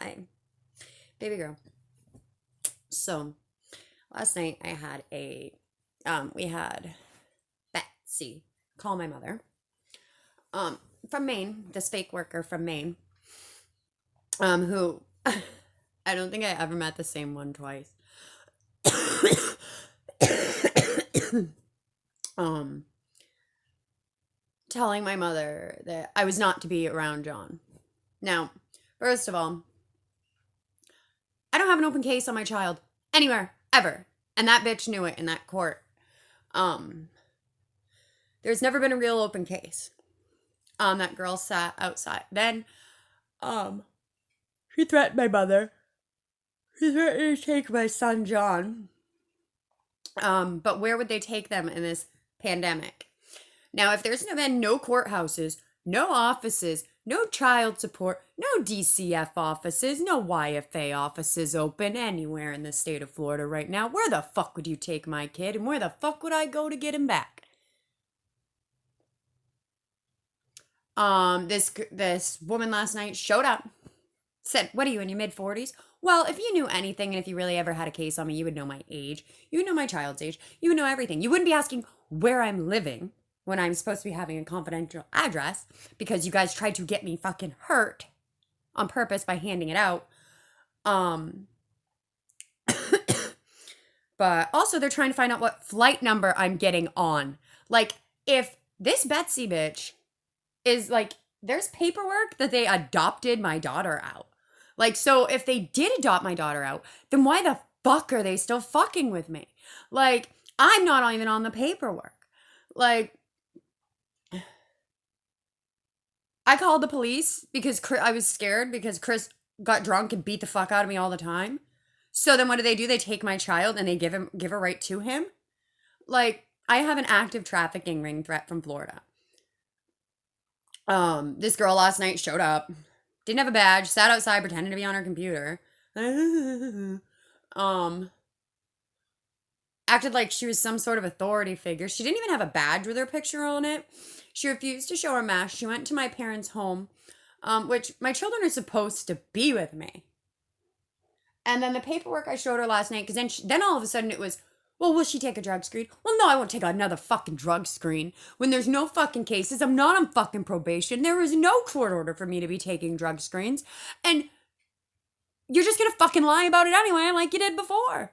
Hi, baby girl. So last night we had Betsy call my mother, from Maine, this fake worker from Maine, who I don't think I ever met the same one twice. um, Telling my mother that I was not to be around John. Now, first of all, I don't have an open case on my child anywhere ever, and that bitch knew it in that court. Um, there's never been a real open case. That girl sat outside. Then, um, she threatened my mother. She threatened to take my son John. But where would they take them in this pandemic? Now, if there's been no courthouses, no offices, no child support, no DCF offices, no YFA offices open anywhere in the state of Florida right now, where the fuck would you take my kid, and where the fuck would I go to get him back? This woman last night showed up, said, "What are you, in your mid-40s?" Well, if you knew anything, and if you really ever had a case on me, you would know my age. You would know my child's age. You would know everything. You wouldn't be asking where I'm living when I'm supposed to be having a confidential address, because you guys tried to get me fucking hurt on purpose by handing it out. But also they're trying to find out what flight number I'm getting on. Like, if this Betsy bitch is like, there's paperwork that they adopted my daughter out. Like, so if they did adopt my daughter out, then why the fuck are they still fucking with me? Like, I'm not even on the paperwork. Like, I called the police because I was scared because Chris got drunk and beat the fuck out of me all the time. So then what do? They take my child and they give her right to him. Like, I have an active trafficking ring threat from Florida. This girl last night showed up, didn't have a badge, sat outside pretending to be on her computer. Acted like she was some sort of authority figure. She didn't even have a badge with her picture on it. She refused to show her mask. She went to my parents' home, which my children are supposed to be with me. And then the paperwork I showed her last night, because then all of a sudden it was, well, will she take a drug screen? Well, no, I won't take another fucking drug screen. When there's no fucking cases, I'm not on fucking probation. There is no court order for me to be taking drug screens. And you're just gonna fucking lie about it anyway, like you did before.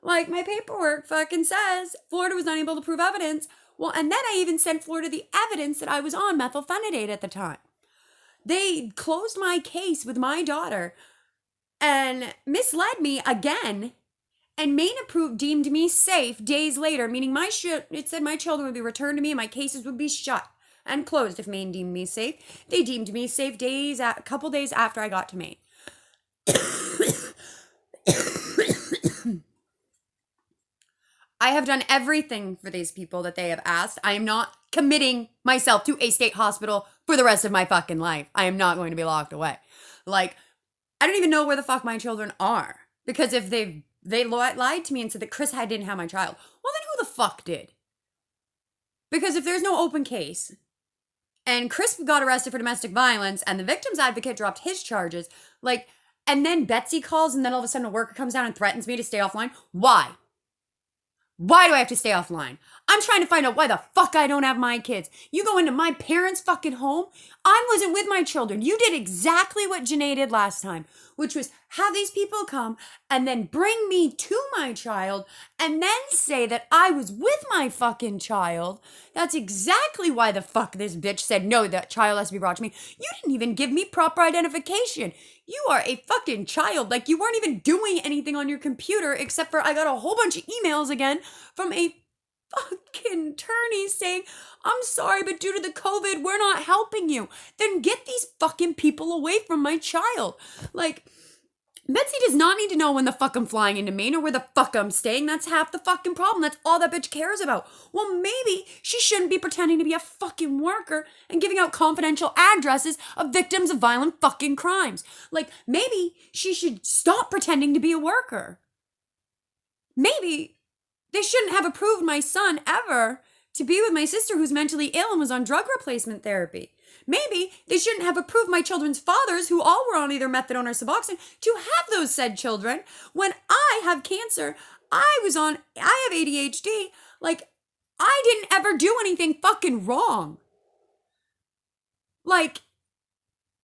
Like, my paperwork fucking says Florida was unable to prove evidence. Well, and then I even sent Florida the evidence that I was on methylphenidate at the time. They closed my case with my daughter and misled me again. And Maine deemed me safe days later, meaning it said my children would be returned to me and my cases would be shut and closed if Maine deemed me safe. They deemed me safe a couple days after I got to Maine. I have done everything for these people that they have asked. I am not committing myself to a state hospital for the rest of my fucking life. I am not going to be locked away. Like, I don't even know where the fuck my children are. Because if they lied to me and said that Chris didn't have my child, well, then who the fuck did? Because if there's no open case, and Chris got arrested for domestic violence, and the victim's advocate dropped his charges, like, and then Betsy calls, and then all of a sudden a worker comes down and threatens me to stay offline, why? Why do I have to stay offline? I'm trying to find out why the fuck I don't have my kids. You go into my parents' fucking home. I wasn't with my children. You did exactly what Janae did last time, which was have these people come and then bring me to my child and then say that I was with my fucking child. That's exactly why the fuck this bitch said, no, that child has to be brought to me. You didn't even give me proper identification. You are a fucking child. Like, you weren't even doing anything on your computer except for I got a whole bunch of emails again from a fucking attorney saying, I'm sorry, but due to the COVID, we're not helping you. Then get these fucking people away from my child. Like, Betsy does not need to know when the fuck I'm flying into Maine or where the fuck I'm staying. That's half the fucking problem. That's all that bitch cares about. Well, maybe she shouldn't be pretending to be a fucking worker and giving out confidential addresses of victims of violent fucking crimes. Like, maybe she should stop pretending to be a worker. Maybe they shouldn't have approved my son ever to be with my sister who's mentally ill and was on drug replacement therapy. maybe they shouldn't have approved my children's fathers, who all were on either methadone or Suboxone, to have those said children when I have cancer. I have ADHD. Like, I didn't ever do anything fucking wrong. Like,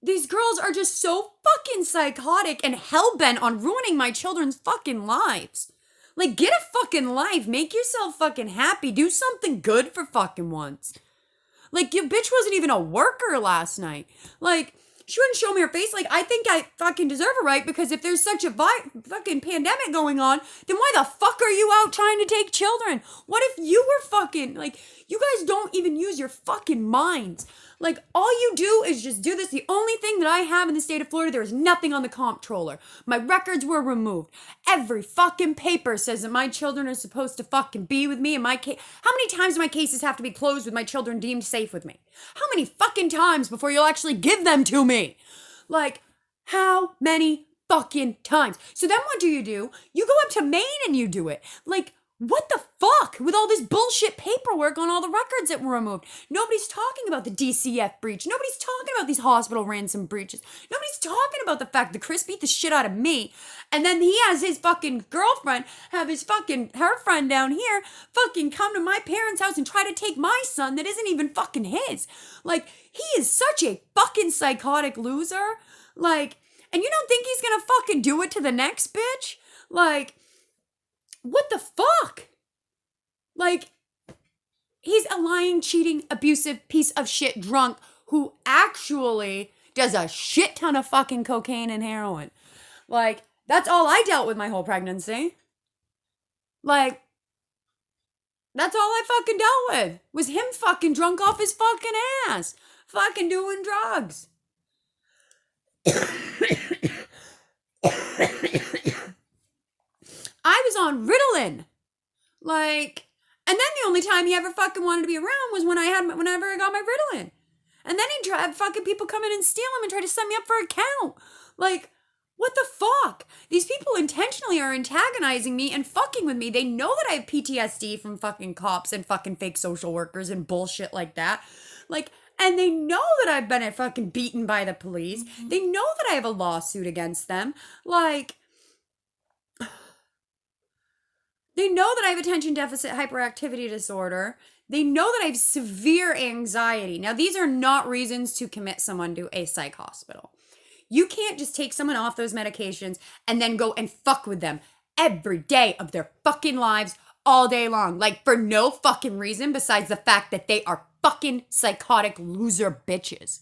these girls are just so fucking psychotic and hell-bent on ruining my children's fucking lives. Like, get a fucking life. Make yourself fucking happy. Do something good for fucking once. Like, your bitch wasn't even a worker last night. Like, she wouldn't show me her face. Like, I think I fucking deserve a right, because if there's such a fucking pandemic going on, then why the fuck are you out trying to take children? What if you were fucking, like, you guys don't even use your fucking minds. Like, all you do is just do this. The only thing that I have in the state of Florida, there is nothing on the comptroller. My records were removed. Every fucking paper says that my children are supposed to fucking be with me. And my case, how many times do my cases have to be closed with my children deemed safe with me? How many fucking times before you'll actually give them to me? Like, how many fucking times? So then what do? You go up to Maine and you do it. Like, what the fuck? With all this bullshit paperwork on all the records that were removed. Nobody's talking about the DCF breach. Nobody's talking about these hospital ransom breaches. Nobody's talking about the fact that Chris beat the shit out of me. And then he has his fucking girlfriend, her friend down here, fucking come to my parents' house and try to take my son that isn't even fucking his. Like, he is such a fucking psychotic loser. Like, and you don't think he's gonna fucking do it to the next bitch? Like, what the fuck? Like, he's a lying, cheating, abusive piece of shit drunk who actually does a shit ton of fucking cocaine and heroin. Like, that's all I dealt with my whole pregnancy. Like, that's all I fucking dealt with, was him fucking drunk off his fucking ass, fucking doing drugs. I was on Ritalin. Like, and then the only time he ever fucking wanted to be around was whenever I got my Ritalin. And then he'd have fucking people come in and steal him and try to set me up for a count. Like, what the fuck? These people intentionally are antagonizing me and fucking with me. They know that I have PTSD from fucking cops and fucking fake social workers and bullshit like that. Like, and they know that I've been fucking beaten by the police. Mm-hmm. They know that I have a lawsuit against them. Like, they know that I have attention deficit hyperactivity disorder. They know that I have severe anxiety. Now, these are not reasons to commit someone to a psych hospital. You can't just take someone off those medications and then go and fuck with them every day of their fucking lives all day long. Like, for no fucking reason besides the fact that they are fucking psychotic loser bitches.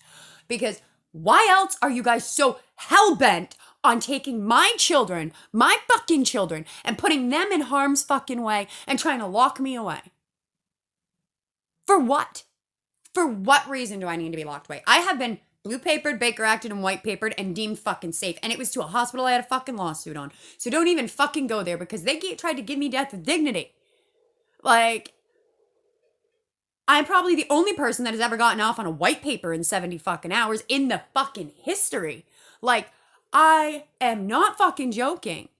Because why else are you guys so hell-bent on taking my children, my fucking children, and putting them in harm's fucking way and trying to lock me away? For what? For what reason do I need to be locked away? I have been blue papered, Baker acted, and white papered and deemed fucking safe. And it was to a hospital I had a fucking lawsuit on. So don't even fucking go there, because they tried to give me death with dignity. Like, I'm probably the only person that has ever gotten off on a white paper in 70 fucking hours in the fucking history. Like, I am not fucking joking.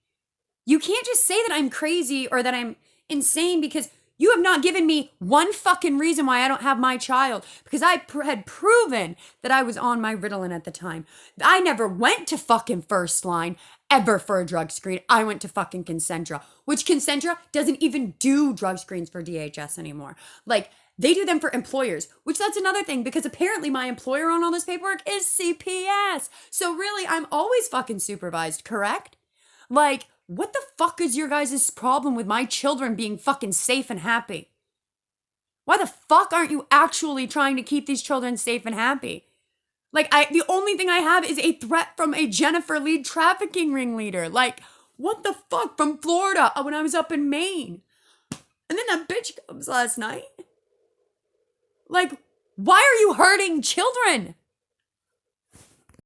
You can't just say that I'm crazy or that I'm insane, because you have not given me one fucking reason why I don't have my child, because I had proven that I was on my Ritalin at the time. I never went to fucking First Line ever for a drug screen. I went to fucking Concentra, which Concentra doesn't even do drug screens for DHS anymore. Like, they do them for employers, which that's another thing, because apparently my employer on all this paperwork is CPS. So really, I'm always fucking supervised, correct? Like, what the fuck is your guys' problem with my children being fucking safe and happy? Why the fuck aren't you actually trying to keep these children safe and happy? Like, the only thing I have is a threat from a Jennifer Lee trafficking ringleader. Like, what the fuck, from Florida when I was up in Maine. And then that bitch comes last night. Like, why are you hurting children?